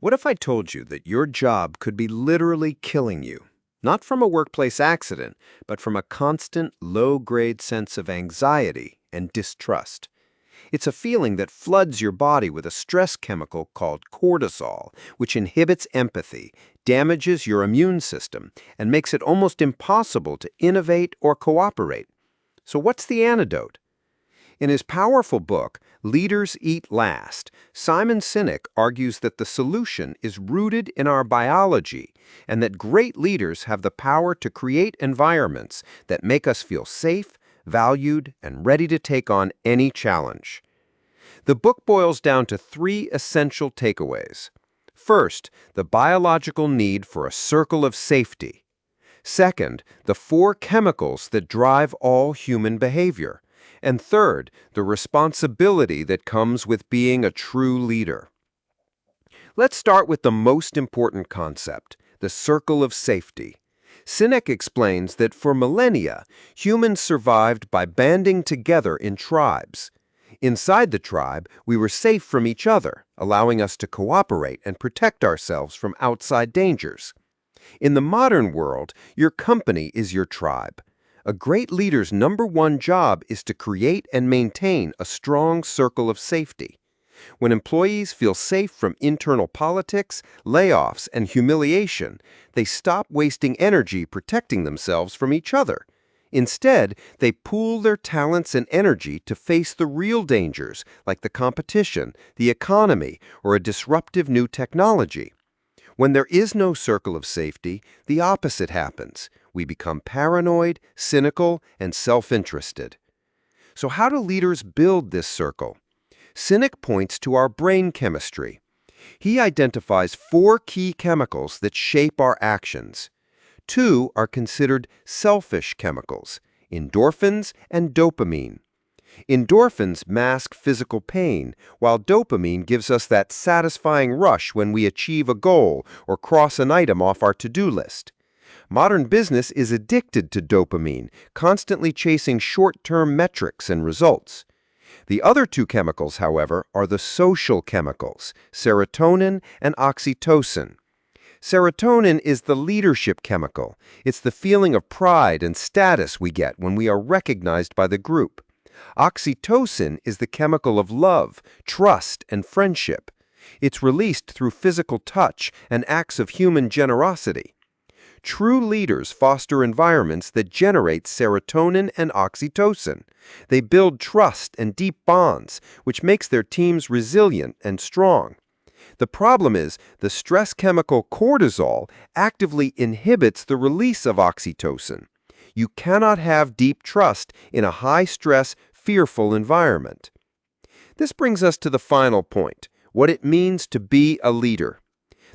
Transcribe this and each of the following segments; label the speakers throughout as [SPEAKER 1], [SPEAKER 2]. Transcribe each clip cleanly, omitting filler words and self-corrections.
[SPEAKER 1] What if I told you that your job could be literally killing you? Not from a workplace accident, but from a constant, low-grade sense of anxiety and distrust. It's a feeling that floods your body with a stress chemical called cortisol, which inhibits empathy, damages your immune system, and makes it almost impossible to innovate or cooperate. So what's the antidote? In his powerful book, Leaders Eat Last, Simon Sinek argues that the solution is rooted in our biology and that great leaders have the power to create environments that make us feel safe, valued, and ready to take on any challenge. The book boils down to three essential takeaways. First, the biological need for a circle of safety. Second, the four chemicals that drive all human behavior. And third, the responsibility that comes with being a true leader. Let's start with the most important concept, the circle of safety. Sinek explains that for millennia, humans survived by banding together in tribes. Inside the tribe, we were safe from each other, allowing us to cooperate and protect ourselves from outside dangers. In the modern world, your company is your tribe. A great leader's number one job is to create and maintain a strong circle of safety. When employees feel safe from internal politics, layoffs, and humiliation, they stop wasting energy protecting themselves from each other. Instead, they pool their talents and energy to face the real dangers like the competition, the economy, or a disruptive new technology. When there is no circle of safety, the opposite happens. We become paranoid, cynical, and self-interested. So how do leaders build this circle? Sinek points to our brain chemistry. He identifies four key chemicals that shape our actions. Two are considered selfish chemicals, endorphins and dopamine. Endorphins mask physical pain, while dopamine gives us that satisfying rush when we achieve a goal or cross an item off our to-do list. Modern business is addicted to dopamine, constantly chasing short-term metrics and results. The other two chemicals, however, are the social chemicals, serotonin and oxytocin. Serotonin is the leadership chemical. It's the feeling of pride and status we get when we are recognized by the group. Oxytocin is the chemical of love, trust, and friendship. It's released through physical touch and acts of human generosity. True leaders foster environments that generate serotonin and oxytocin. They build trust and deep bonds, which makes their teams resilient and strong. The problem is, the stress chemical cortisol actively inhibits the release of oxytocin. You cannot have deep trust in a high-stress, fearful environment. This brings us to the final point, what it means to be a leader.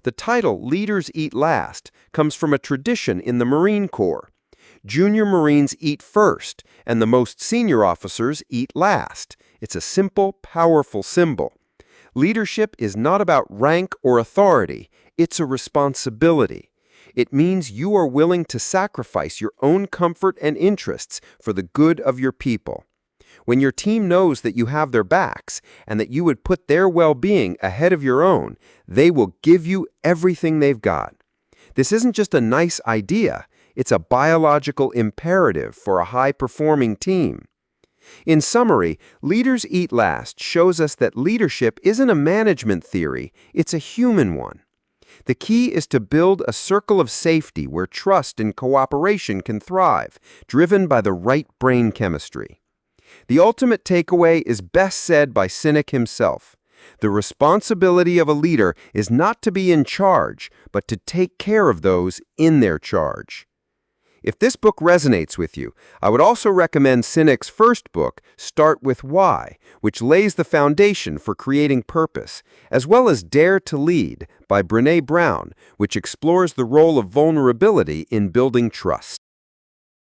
[SPEAKER 1] The title, Leaders Eat Last, comes from a tradition in the Marine Corps. Junior Marines eat first, and the most senior officers eat last. It's a simple, powerful symbol. Leadership is not about rank or authority. It's a responsibility. It means you are willing to sacrifice your own comfort and interests for the good of your people. When your team knows that you have their backs and that you would put their well-being ahead of your own, they will give you everything they've got. This isn't just a nice idea, it's a biological imperative for a high-performing team. In summary, Leaders Eat Last shows us that leadership isn't a management theory, it's a human one. The key is to build a circle of safety where trust and cooperation can thrive, driven by the right brain chemistry. The ultimate takeaway is best said by Sinek himself. The responsibility of a leader is not to be in charge, but to take care of those in their charge. If this book resonates with you, I would also recommend Sinek's first book, Start With Why, which lays the foundation for creating purpose, as well as Dare to Lead by Brené Brown, which explores the role of vulnerability in building trust.